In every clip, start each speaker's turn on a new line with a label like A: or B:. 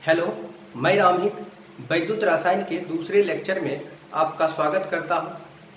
A: Hello, मैं रामहित वैद्युत रसायन के दूसरे लेक्चर में आपका स्वागत करता हूं।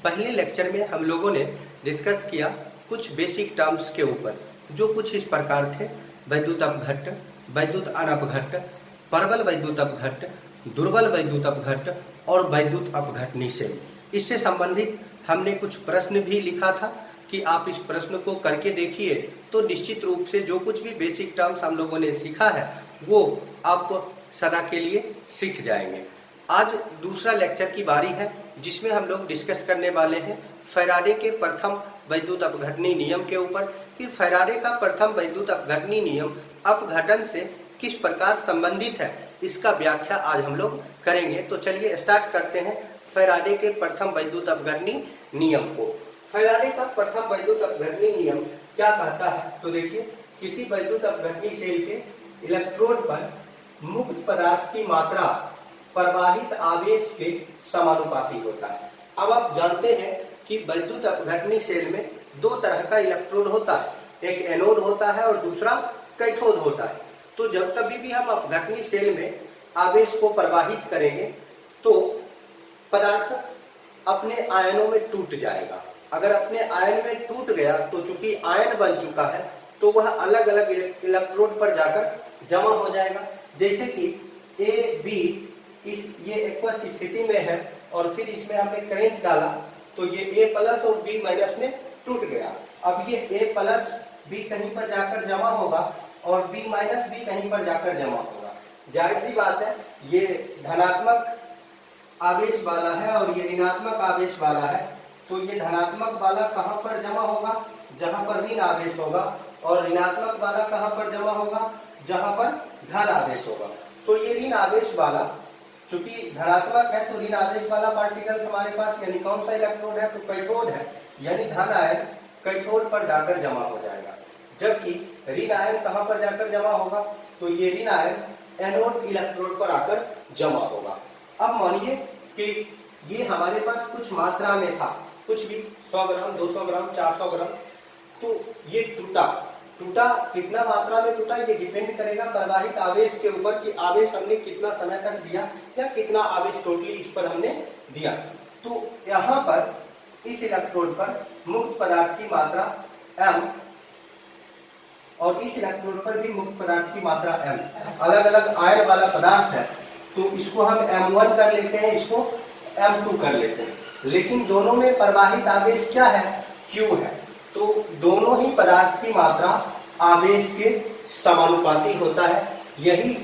A: पहले लेक्चर में हम लोगों ने डिस्कस किया कुछ बेसिक टर्म्स के ऊपर, जो कुछ इस प्रकार थे: वैद्युत अपघट्ट, वैद्युत अनपघट्ट, प्रबल वैद्युत अपघट्ट, दुर्बल वैद्युत अपघट्ट और वैद्युत अपघट्ट निषेध। इससे संबंधित हमने कुछ प्रश्न भी लिखा था कि आप इस प्रश्न को करके देखिए तो निश्चित रूप से जो कुछ भी बेसिक टर्म्स हम लोगों ने सीखा है वो आप सदा के लिए सीख जाएंगे। आज दूसरा लेक्चर की बारी है जिसमें हम लोग डिस्कस करने वाले हैं फैराडे के प्रथम वैद्युत अपघटनी नियम के ऊपर कि फैराडे का प्रथम वैद्युत अपघटनी नियम अपघटन से किस प्रकार संबंधित है, इसका व्याख्या आज हम लोग करेंगे। तो चलिए स्टार्ट करते हैं फैराडे के प्रथम वैद्युत अपघटनी नियम को। फैराडे का प्रथम वैद्युत अपघटनी नियम क्या कहता है? तो देखिए, किसी वैद्युत अपघटनी सेल के इलेक्ट्रोड पर मुक्त पदार्थ की मात्रा प्रवाहित आवेश के समानुपाती होता है। अब आप जानते हैं कि वैद्युत अपघटनी सेल में दो तरह का इलेक्ट्रोड होता है, एक एनोड होता है और दूसरा कैथोड होता है। तो जब कभी भी हम अपघटनी सेल में आवेश को प्रवाहित करेंगे तो पदार्थ अपने आयनों में टूट जाएगा। अगर अपने आयन में टूट गया तो चूंकि आयन बन चुका है तो वह अलग अलग इलेक्ट्रोड पर जाकर जमा हो जाएगा। जैसे कि ए बी ये एक्वस स्थिति में है और फिर इसमें हमने करंट डाला तो ये ए प्लस और बी माइनस में टूट गया। अब ये ए प्लस बी कहीं पर जाकर जमा होगा और बी माइनस भी कहीं पर जाकर जमा होगा। जाहिर सी बात है, ये धनात्मक आवेश वाला है और ये ऋणात्मक आवेश वाला है। तो ये धनात्मक वाला कहाँ पर जमा होगा? जहाँ पर ऋण आवेश होगा, और ऋणात्मक वाला कहाँ पर जमा होगा? जहाँ पर धन आवेश होगा। तो ये ऋण आवेश वाला चूंकि धनात्मक है तो ऋण आवेश वाला पार्टिकल्स हमारे पास यानी कौन सा इलेक्ट्रोड है? तो कैथोड है, यानी धन आयन कैथोड पर जाकर जमा हो जाएगा। जबकि ऋण आयन कहाँ पर जाकर जमा होगा? तो ये ऋण आयन एनोड इलेक्ट्रोड पर आकर जमा होगा। अब मानिए कि ये हमारे पास कुछ मात्रा में था, कुछ भी 100 ग्राम, 200 ग्राम, 400 ग्राम, तो ये टूटा कितना मात्रा में टूटा ये डिपेंड करेगा प्रवाहित आवेश के ऊपर कि आवेश हमने कितना समय तक दिया या कितना आवेश टोटली इस पर हमने दिया। तो यहाँ पर इस इलेक्ट्रोड पर मुक्त पदार्थ की मात्रा m और इस इलेक्ट्रोड पर भी मुक्त पदार्थ की मात्रा m, अलग अलग आयन वाला पदार्थ है तो इसको हम m1 कर लेते हैं, इसको m2 कर लेते हैं। लेकिन दोनों में प्रवाहित आवेश क्या है? q है। तो दोनों ही पदार्थ की मात्रा आवेश के समानुपाती होता है। यही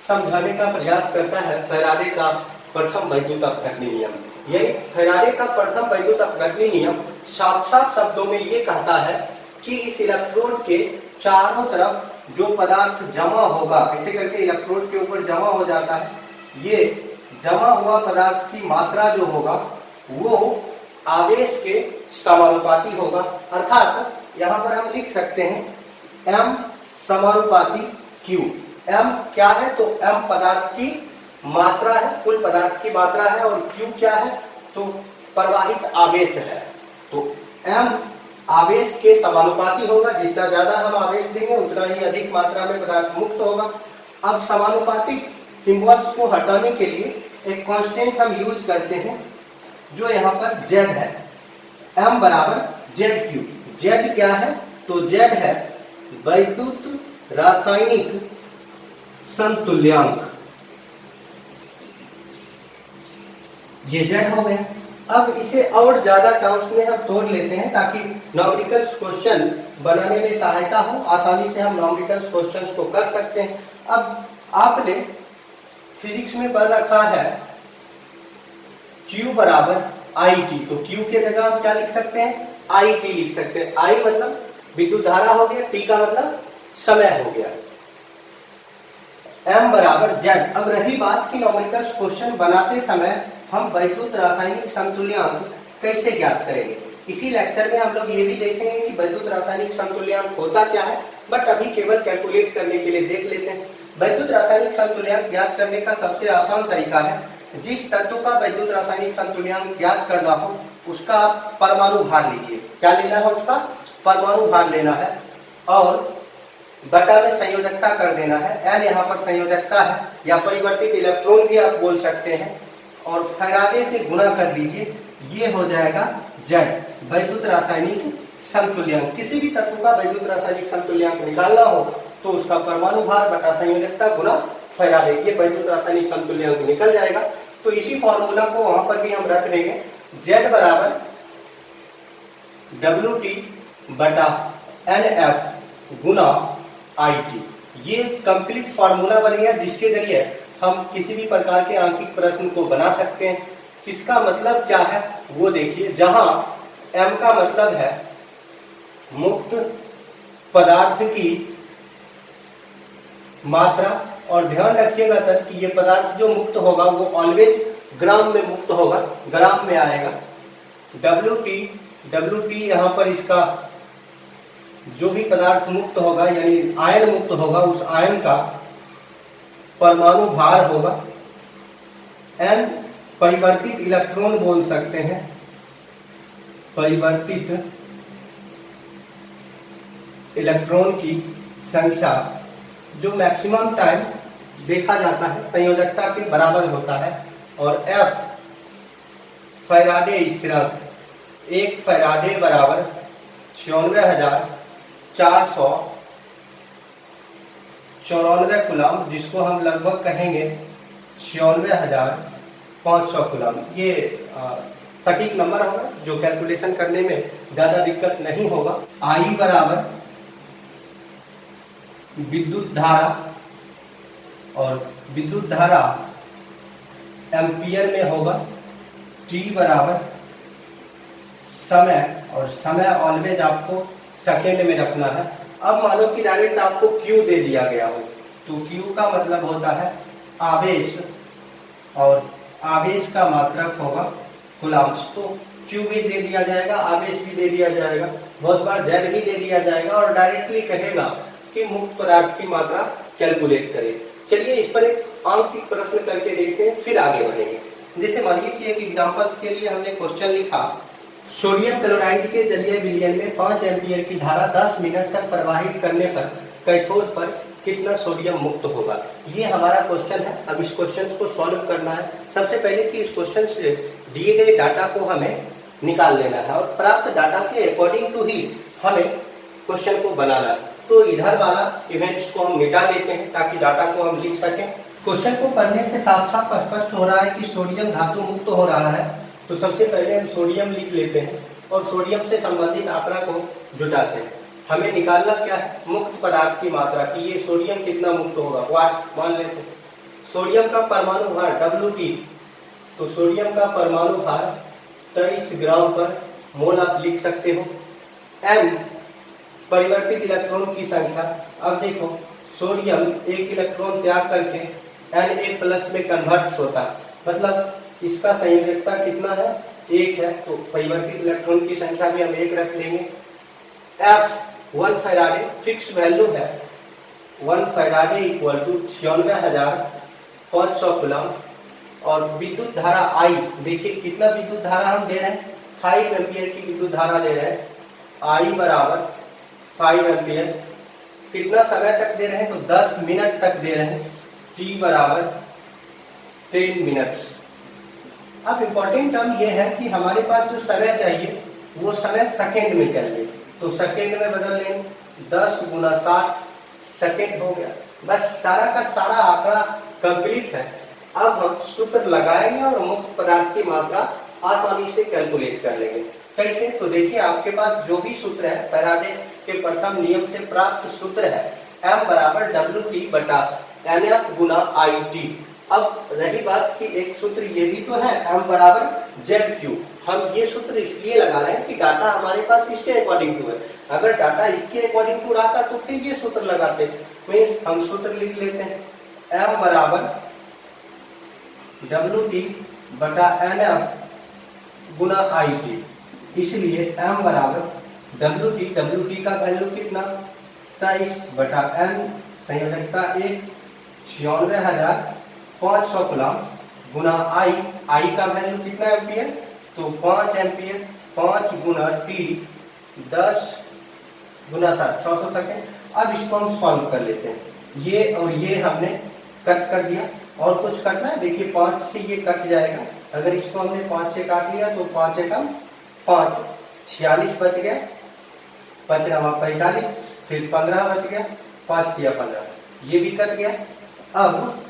A: समझाने का प्रयास करता है फैराडे का प्रथम वैद्युत अपघटनी नियम। यही फैराडे का प्रथम वैद्युत अपघटनी नियम साफ शब्दों में ये कहता है कि इस इलेक्ट्रोड के चारों तरफ जो पदार्थ जमा होगा, ऐसे करके इलेक्ट्रोड के ऊपर जमा हो जाता है, ये जमा हुआ पदार्थ की मात्रा जो होगा वो आवेश के समानुपाती होगा। अर्थात यहाँ पर हम लिख सकते हैं m समानुपाती q। m क्या है? तो m पदार्थ की मात्रा है, कुल पदार्थ की मात्रा है, और q क्या है? तो प्रवाहित आवेश है। तो m आवेश के समानुपाती होगा, जितना ज्यादा हम आवेश देंगे उतना ही अधिक मात्रा में पदार्थ मुक्त होगा। अब समानुपातिक सिंबल्स को हटाने के लिए एक कांस्टेंट हम यूज करते हैं जो यहाँ पर z है, m बराबर ZQ। z क्या है? तो z है वैद्युत रासायनिक संतुल्यांक, ये z हो गया। अब इसे और ज्यादा टर्म्स में हम तोड़ लेते हैं ताकि न्यूमेरिकल क्वेश्चन बनाने में सहायता हो, आसानी से हम न्यूमेरिकल क्वेश्चंस को कर सकते हैं। अब आपने फिजिक्स में पढ़ रखा है Q बराबर IT, तो Q के जगह हम क्या लिख सकते हैं? IT लिख सकते हैं। I मतलब विद्युत धारा हो गया, T का मतलब समय हो गया, M बराबर Z। अब रही बात कि न्यूमेरिकल क्वेश्चन बनाते समय हम वैद्युत रासायनिक समतुल्यांक कैसे ज्ञात करेंगे। इसी लेक्चर में हम लोग ये भी देखेंगे कि वैद्युत रासायनिक समतुल्यांक होता क्या है, बट अभी केवल कैलकुलेट करने के लिए देख लेते हैं। वैद्युत रासायनिक समतुल्यांक ज्ञात करने का सबसे आसान तरीका है, जिस तत्व का वैद्युत रासायनिक समतुल्यांक ज्ञात करना हो उसका आप परमाणु भार लीजिए। क्या लेना है? उसका परमाणु भार लेना है। और बटा में संयोजकता कर देना है, एन यहाँ पर संयोजकता है या परिवर्तित इलेक्ट्रॉन भी आप बोल सकते हैं, और फैराडे से गुणा कर दीजिए, ये हो जाएगा जेड वैद्युत रासायनिक समतुल्यांक। किसी भी तत्व का वैद्युत रासायनिक समतुल्यांक निकालना हो तो उसका परमाणु भार बटा संयोजकता गुणा फैराडे, ये वैद्युत रासायनिक समतुल्यांक निकल जाएगा। तो इसी फॉर्मूला को वहां पर भी हम रख देंगे, जेड बराबर WT बटा NF गुना IT। ये कंप्लीट फॉर्मूला बन गया जिसके जरिए हम किसी भी प्रकार के आंकिक प्रश्न को बना सकते हैं। किसका मतलब क्या है वो देखिए, जहां M का मतलब है मुक्त पदार्थ की मात्रा, और ध्यान रखिएगा सर कि ये पदार्थ जो मुक्त होगा वो ऑलवेज ग्राम में मुक्त होगा, ग्राम में आएगा। WT यहाँ पर इसका जो भी पदार्थ मुक्त होगा यानी आयन मुक्त होगा, उस आयन का परमाणु भार होगा। N परिवर्तित इलेक्ट्रॉन बोल सकते हैं, परिवर्तित इलेक्ट्रॉन की संख्या जो मैक्सिमम टाइम देखा जाता है संयोजकता के बराबर होता है, और F फैराडे स्थिरांक, एक फैराडे बराबर 96,494 कूलम, जिसको हम लगभग कहेंगे 96,500 कूलम। ये सटीक नंबर होगा जो कैलकुलेशन करने में ज्यादा दिक्कत नहीं होगा। I बराबर विद्युत धारा, और विद्युत धारा एम्पियर में होगा। T बराबर समय, और समय ऑलवेज आपको सेकेंड में रखना है। अब मान लो कि डायरेक्ट आपको Q दे दिया गया हो, तो Q का मतलब होता है आवेश, और आवेश का मात्रक होगा कूलम्ब्स। तो Q भी दे दिया जाएगा, आवेश भी दे दिया जाएगा, बहुत बार Z भी दे दिया जाएगा, और डायरेक्टली कहेगा कि मुक्त पदार्थ की मात्रा कैलकुलेट करें। चलिए इस पर एक आंकिक प्रश्न करके देखते हैं, फिर आगे बढ़ेंगे। जैसे मानिए कि एक एग्जांपल्स के लिए हमने क्वेश्चन लिखा, सोडियम क्लोराइड के जलीय विलयन में 5 एम्पीयर की धारा 10 मिनट तक प्रवाहित करने पर कैथोड पर कितना सोडियम मुक्त होगा। ये हमारा क्वेश्चन है। अब इस क्वेश्चन को सॉल्व करना है। सबसे पहले कि इस क्वेश्चन से दिए गए डाटा को हमें निकाल लेना है, और प्राप्त डाटा के अकॉर्डिंग टू ही हमें क्वेश्चन को बनाना है। तो इधर वाला इवेंट्स को हम मिटा देते हैं ताकि डाटा को हम लिख सकें। क्वेश्चन को पढ़ने से साफ साफ स्पष्ट हो रहा है कि सोडियम धातु मुक्त हो रहा है। तो सबसे पहले हम सोडियम लिख लेते हैं और सोडियम से संबंधित आंकड़ा को जुटाते हैं। हमें निकालना क्या है, मुक्त पदार्थ की मात्रा की। ये सोडियम कितना मुक्त होगा, वाट मान लेते हैं। सोडियम का परमाणु भार WT, तो सोडियम का परमाणु भार 23 ग्राम पर मोल आप लिख सकते हो। M परिवर्तित इलेक्ट्रॉन की संख्या। अब देखो सोडियम एक इलेक्ट्रॉन त्याग करके Na+ में कन्वर्ट होता है, मतलब इसका संयोजकता कितना है, 1 है, तो परिवर्तित इलेक्ट्रॉन की संख्या भी हम 1 रख लेंगे। F 1 फैराडे फिक्स वैल्यू है, 1 फैराडे इक्वल टू 96,500 कूलम। और विद्युत धारा I, देखिए कितना विद्युत धारा हम दे रहे हैं, 5 एम्पियर की विद्युत धारा दे रहे हैं। I बराबर 5 एम्पियर, कितना समय तक दे रहे हैं, तो 10 मिनट तक दे रहे हैं। T बराबर 10 मिनट्स। अब इम्पोर्टेंट टर्म ये है कि हमारे पास जो समय चाहिए वो समय सेकेंड में चाहिए, तो सेकेंड में बदल लेंगे, 10 × 60 सेकेंड हो गया। बस सारा का सारा आंकड़ा कंप्लीट है। अब हम सूत्र लगाएंगे और मुक्त पदार्थ की मात्रा आसानी से कैलकुलेट कर लेंगे। कैसे, तो देखिए आपके पास जो भी सूत्र है फैराडे के प्रथम नियम से प्राप्त सूत्र है, M बराबर WT बटा NF गुना IT। अब रही बात कि एक सूत्र ये भी तो है, M बराबर ZQ। हम ये सूत्र इसलिए लगा रहे हैं कि डाटा हमारे पास इसके अकॉर्डिंग टू है। अगर डाटा इसके अकॉर्डिंग टू रहता तो फिर ये सूत्र लगाते। मीन्स हम सूत्र लिख लेते हैं, M बराबर WT बटा NF गुना IT। इसलिए M बराबर WT का वैल्यू कितना, 23 बटा N संयोजकता 1 96,500 कूलम गुना I का वैल्यू कितना एम्पियर, तो 5 एम्पियर, 5 गुना T 10 गुना 7 600 सेकेंड। अब इसको हम सॉल्व कर लेते हैं। ये और ये हमने कट कर दिया, और कुछ करना है, देखिए 5 से ये कट जाएगा। अगर इसको हमने 5 से काट लिया तो 5 एकम 5, 46 बच गया, 5 नवा 45, फिर 15 बच गया, 5 तिया 15, ये भी कट गया। अब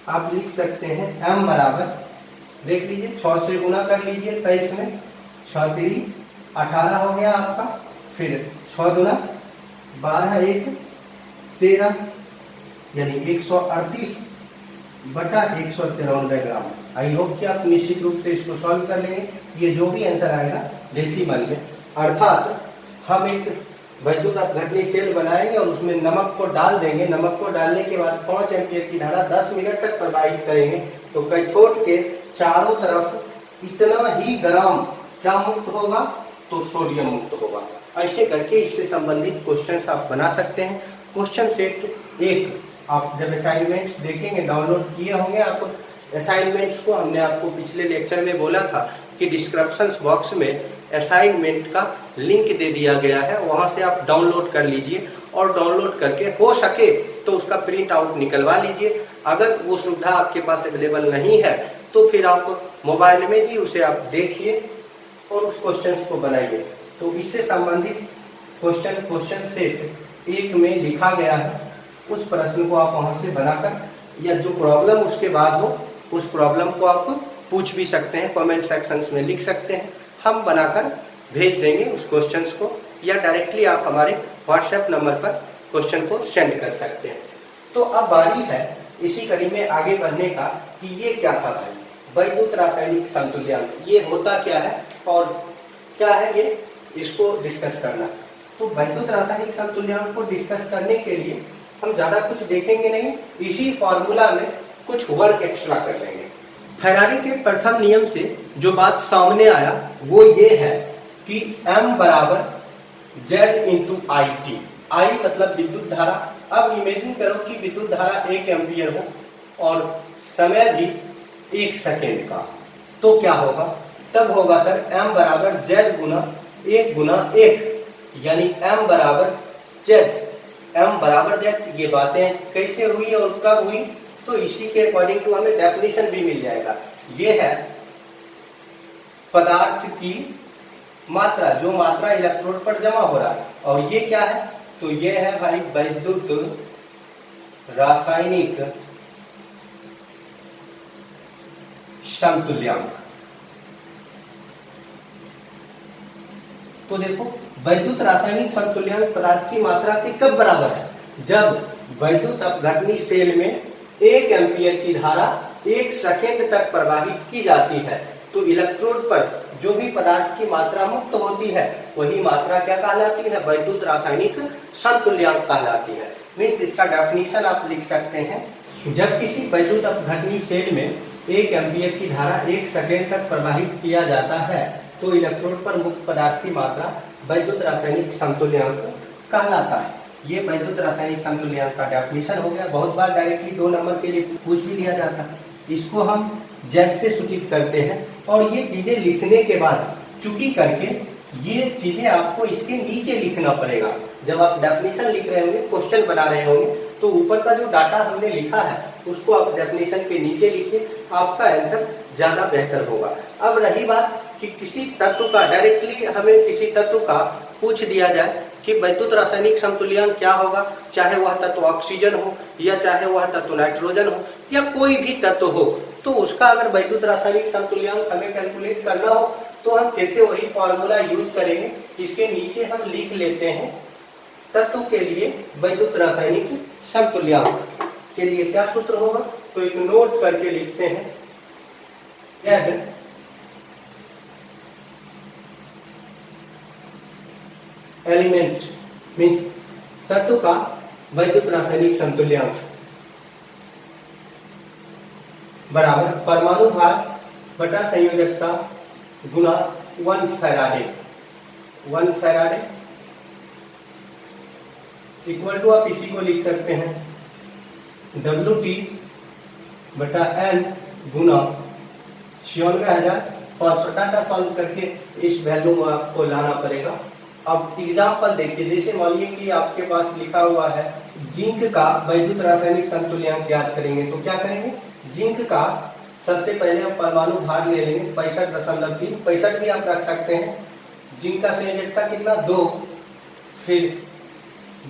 A: आप लिख सकते हैं m बराबर, देख लीजिए 6 से गुना कर लीजिए 23 में, 6 3 18 हो गया आपका, फिर 6 दूना 12 1 13, यानी 138 बटा 193 ग्राम। आई होप कि आप निश्चित रूप से इसको सॉल्व कर लेंगे। ये जो भी आंसर आएगा डेसिमल में, अर्थात हम एक वैद्युत अपघटनी सेल बनाएंगे और उसमें नमक को डाल देंगे। नमक को डालने के बाद 5 एम्पियर की धारा 10 मिनट तक प्रवाहित करेंगे, तो कैथोड के चारों तरफ इतना ही ग्राम क्या मुक्त होगा, तो सोडियम मुक्त होगा। ऐसे करके इससे संबंधित क्वेश्चंस आप बना सकते हैं। क्वेश्चन सेट 1 आप जब असाइनमेंट्स देखेंगे, डाउनलोड किए होंगे आप असाइनमेंट्स को, हमने आपको पिछले लेक्चर में बोला था कि डिस्क्रिप्शन बॉक्स में असाइनमेंट का लिंक दे दिया गया है, वहां से आप डाउनलोड कर लीजिए और डाउनलोड करके हो सके तो उसका प्रिंट आउट निकलवा लीजिए। अगर वो सुविधा आपके पास अवेलेबल नहीं है तो फिर आप मोबाइल में ही उसे आप देखिए और उस क्वेश्चन को बनाइए। तो इससे संबंधित क्वेश्चन सेट 1 में लिखा गया है, उस प्रश्न को आप वहां से बनाकर, या जो प्रॉब्लम उसके बाद हो उस प्रॉब्लम को आप पूछ भी सकते हैं, कमेंट सेक्शंस में लिख सकते हैं, हम बनाकर भेज देंगे उस क्वेश्चंस को, या डायरेक्टली आप हमारे व्हाट्सएप नंबर पर क्वेश्चन को सेंड कर सकते हैं। तो अब बारी है इसी कड़ी में आगे बढ़ने का कि ये क्या था भाई, वैद्युत रासायनिक समतुल्यांक, ये होता क्या है और क्या है, ये इसको डिस्कस करना। तो वैद्युत रासायनिक समतुल्यांक को डिस्कस करने के लिए हम ज्यादा कुछ देखेंगे नहीं, इसी फॉर्मूला में कुछ वर्क एक्स्ट्रा कर लेंगे। फेराडी के प्रथम नियम से जो बात सामने आया वो ये है कि M बराबर Z इंटू आई टी, आई मतलब विद्युत धारा। अब इमेजिन करो कि विद्युत धारा 1 एम्पियर हो और समय भी 1 सेकेंड का, तो क्या होगा, तब होगा सर M बराबर Z गुना 1 गुना 1, यानी M बराबर Z, M बराबर Z। ये बातें कैसे हुई और कब हुई, तो इसी के अकॉर्डिंग टू हमें डेफिनेशन भी मिल जाएगा। ये है पदार्थ की मात्रा, जो मात्रा इलेक्ट्रोड पर जमा हो रहा है, और ये क्या है, तो ये है भाई वैद्युत रासायनिक समतुल्यांक। तो देखो वैद्युत रासायनिक समतुल्यांक पदार्थ की मात्रा के कब बराबर है, जब वैद्युत अपघटनी सेल में 1 एम्पियर की धारा 1 सेकेंड तक प्रवाहित की जाती है। तो इलेक्ट्रोड पर जो भी पदार्थ की मात्रा मुक्त होती है वही मात्रा क्या कहलाती है, वैद्युत रासायनिक समतुल्यांक कहलाती है। मीन्स इसका डेफिनेशन आप लिख सकते हैं, जब किसी वैद्युत अपघटनी सेल में 1 एम्पियर की धारा 1 सेकेंड तक प्रवाहित किया जाता है तो इलेक्ट्रोड पर मुक्त पदार्थ की मात्रा वैद्युत रासायनिक समतुल्यांक कहलाता है। ये वैद्युत रासायनिक समतुल्यांक का डेफिनेशन हो गया। बहुत बार डायरेक्टली 2 नंबर के लिए पूछ भी लिया जाता है, इसको हम Z से सूचित करते हैं। और ये चीजें लिखने के बाद चूंकि करके ये चीजें आपको इसके नीचे लिखना पड़ेगा। जब आप डेफिनेशन लिख रहे होंगे, क्वेश्चन बना रहे होंगे, तो ऊपर का जो डाटा हमने लिखा है उसको आप डेफिनेशन के नीचे लिखिए, आपका आंसर ज्यादा बेहतर होगा। अब रही बात कि किसी तत्व का, डायरेक्टली हमें किसी तत्व का पूछ दिया जाए कि वैद्युत रासायनिक समतुल्यांक क्या होगा, चाहे वह तत्व ऑक्सीजन हो या चाहे वह तत्व नाइट्रोजन हो या कोई भी तत्व हो, तो उसका अगर वैद्युत रासायनिक समतुल्यांक हमें कैलकुलेट करना हो तो हम कैसे वही फॉर्मूला यूज करेंगे। इसके नीचे हम लिख लेते हैं तत्व के लिए वैद्युत रासायनिक समतुल्यांक के लिए क्या सूत्र होगा, तो एक नोट करके लिखते हैं, Z एलिमेंट मीन्स तत्व का वैद्युत रासायनिक समतुल्यांक बराबर परमाणु भार बटा संयोजकता गुना 1 फैराडे। 1 फैराडे इक्वल टू, आप इसी को लिख सकते हैं WT बटा N गुना 96,500। डाटा सॉल्व करके इस वैल्यू में आपको लाना पड़ेगा अब एग्जाम्पल देखिए, जैसे मानिए कि आपके पास लिखा हुआ है जिंक का वैद्युत रासायनिक संतुल्यांक ज्ञात करेंगे। तो क्या करेंगे, जिंक का सबसे पहले हम परमाणु भार ले लेंगे 65.3, 65 भी आप रख सकते हैं। जिंक का संयोजकता कितना 2, फिर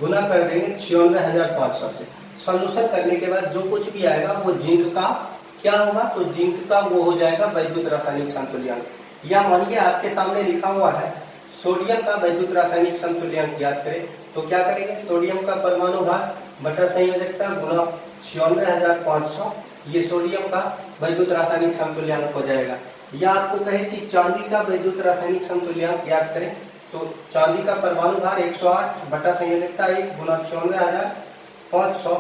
A: गुना कर देंगे 96,500 से। सॉल्यूशन करने के बाद जो कुछ भी आएगा वो जिंक का क्या होगा, तो जिंक का वो हो जाएगा वैद्युत रासायनिक संतुल्यांक। या मानिए आपके सामने लिखा हुआ है सोडियम का वैद्युत रासायनिक संतुल्यांक ज्ञात करें। तो क्या करेंगे, सोडियम का परमाणु भार बटा संयोजकता गुना 96,500, ये सोडियम का वैद्युत रासायनिक संतुल्यांक हो जाएगा। या आपको कहे कि चांदी का वैद्युत रासायनिक संतुल्यांक ज्ञात करें। तो चांदी का परमाणु भार 108 बटा संयोजकता 1 गुना 96,500,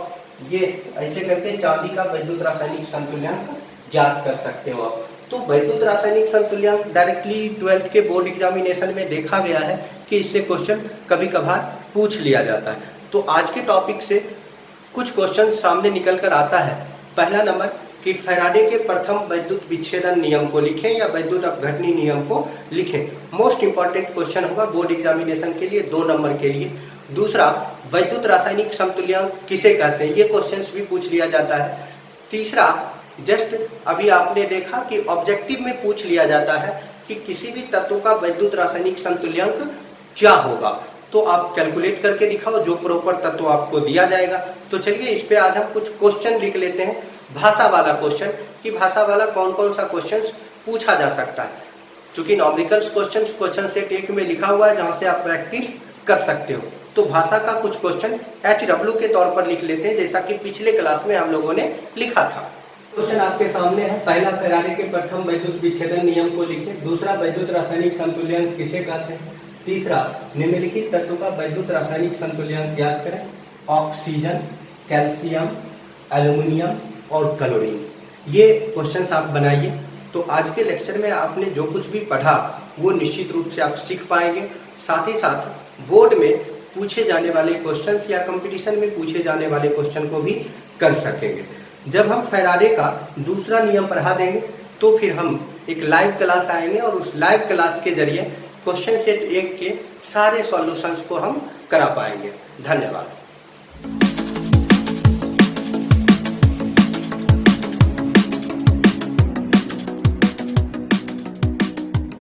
A: ये ऐसे करके चांदी का वैद्युत रासायनिक संतुल्यांक ज्ञात कर सकते हो आप। तो वैद्युत रासायनिक संतुल्यांक डायरेक्टली 12th के बोर्ड एग्जामिनेशन में देखा गया है कि इससे क्वेश्चन कभी कभार पूछ लिया जाता है। तो आज के टॉपिक से कुछ क्वेश्चन सामने निकल कर आता है। पहला नंबर कि फैराडे के प्रथम वैद्युत विच्छेदन नियम को लिखें या वैद्युत अपघटनी नियम को लिखें। मोस्ट इंपॉर्टेंट क्वेश्चन होगा बोर्ड एग्जामिनेशन के लिए 2 नंबर के लिए। दूसरा, वैद्युत रासायनिक संतुल्यांक किसे कहते हैं, ये क्वेश्चंस भी पूछ लिया जाता है। तीसरा, जस्ट अभी आपने देखा कि ऑब्जेक्टिव में पूछ लिया जाता है कि किसी भी तत्व का वैद्युत रासायनिक संतुल्यांक क्या होगा, तो आप कैलकुलेट करके दिखाओ जो प्रॉपर तत्व आपको दिया जाएगा। तो चलिए इस पे आज हम कुछ क्वेश्चन लिख लेते हैं। भाषा वाला क्वेश्चन, कि भाषा वाला कौन कौन सा क्वेश्चन पूछा जा सकता है। चूंकि नॉमेरिकल्स क्वेश्चन सेट 1 में लिखा हुआ है जहां से आप प्रैक्टिस कर सकते हो, तो भाषा का कुछ क्वेश्चन HW के तौर पर लिख लेते हैं, जैसा कि पिछले क्लास में हम लोगों ने लिखा था। क्वेश्चन आपके सामने है। पहला, फैराडे के प्रथम वैद्युत विच्छेदन नियम को लिखें। दूसरा, वैद्युत रासायनिक संतुल्यांक किसे कहते हैं। तीसरा, निम्नलिखित तत्वों का वैद्युत रासायनिक संतुल्यांक ज्ञात करें। ऑक्सीजन, कैल्शियम, एल्युमिनियम और क्लोरीन। ये क्वेश्चंस आप बनाइए। तो आज के लेक्चर में आपने जो कुछ भी पढ़ा वो निश्चित रूप से आप सीख पाएंगे। साथ ही साथ बोर्ड में पूछे जाने वाले क्वेश्चंस या कंपटीशन में पूछे जाने वाले क्वेश्चन को भी कर सकेंगे। जब हम फैराडे का दूसरा नियम पढ़ा देंगे तो फिर हम एक लाइव क्लास आएंगे और उस लाइव क्लास के जरिए क्वेश्चन सेट 1 के सारे सॉल्यूशंस को हम करा पाएंगे। धन्यवाद।